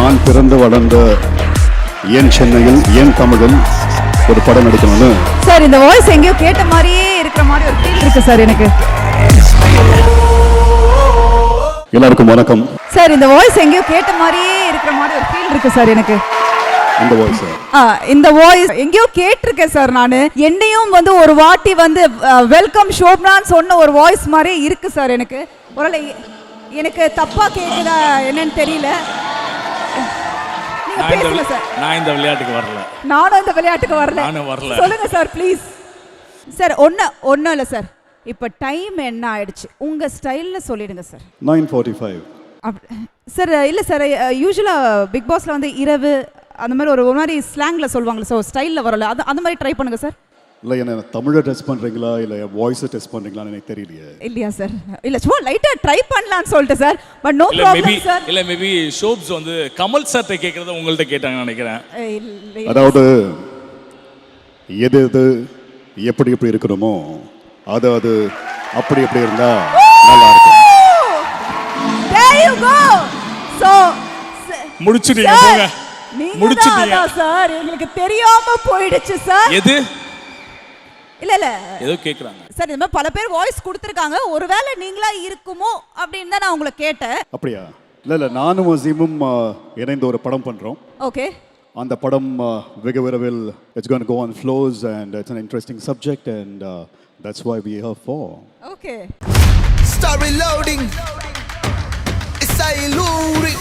நான் பிறந்து வளர்ந்த ஏன் சென்னையில் ஏன் தமிழில் ஒரு படம் நடிக்கணும்னு. சார் இந்த வாய்ஸ் எங்கேயோ கேட்ட மாதிரியே இருக்கிற மாதிரி ஒரு ஃபீல் இருக்கு சார் எனக்கு. எல்லாருக்கும் வணக்கம். சார் இந்த வாய்ஸ் எங்கேயோ கேட்ட மாதிரியே இருக்கிற மாதிரி ஒரு ஃபீல் இருக்கு சார் எனக்கு. இந்த வாய்ஸ் இந்த வாய்ஸ் எங்கேயோ கேட்டிருக்கேன் சார். நான் என்னையும் வந்து ஒரு வாட்டி வந்து வெல்கம் ஷோப்னான்னு சொன்ன ஒரு வாய்ஸ் மாதிரியே இருக்கு சார் எனக்கு. ஒருவேளை எனக்கு தப்பா கேக்குதா என்னன்னு தெரியல. நான் இந்த விளையாட்டுக்கு வரல. நானும் இந்த விளையாட்டுக்கு வரல. சொல்லுங்க சார் ப்ளீஸ். சார் ஒன்றும் இல்லை சார். இப்போ டைம் என்ன ஆயிடுச்சு உங்க ஸ்டைல்ல சொல்லிடுங்க சார். 9:45. சார் இல்லை சார், யூஸ்வலாக பிக் பாஸ்ல வந்து இரவு அந்த மாதிரி ஒரு மாதிரி ஸ்லாங்ல சொல்லுவாங்களே, ஸோ ஸ்டைலில் வரல, அது அந்த மாதிரி ட்ரை பண்ணுங்க சார். இல்லை என்ன தமிழை டெஸ்ட் பண்ணுறீங்களா இல்லை வாய்ஸை டெஸ்ட் பண்ணுறீங்களான்னு எனக்கு தெரியலையே. இல்லையா சார்? இல்லை சும்மா லைட்டாக ட்ரை பண்ணலான்னு சொல்லிட்டு sir. But no problem sir. இல்லை மேபி ஷோப்ஸ் வந்து கமல் சார்ட்ட கேட்குறத உங்கள்கிட்ட கேட்டாங்கன்னு நினைக்கிறேன். அதாவது எது எது எப்படி எப்படி இருக்கணுமோ அது அது அப்படி எப்படி இருந்தா நல்லா இருக்கும். There you go. So முடிச்சிட்டீங்க போங்க. முடிச்சிட்டீங்க சார். எங்களுக்கு தெரியாம போயிடுச்சு சார். எது? இல்ல ஏதோ கேக்குறாங்க சார். இந்த மாதிரி பல பேர் வாய்ஸ் கொடுத்துருக்காங்க. ஒருவேளை நீங்களா இருக்குமோ அப்படின்னு தான் நான் உங்களை கேட்டேன். அப்படியா? இல்லை நானும் அசீமும் இணைந்து ஒரு படம் பண்றோம். ஓகே. அந்த படம் வெகு விரைவில் it's going to go on floors and it's an interesting subject and that's why we are here for. Okay. Start reloading. It's a luring.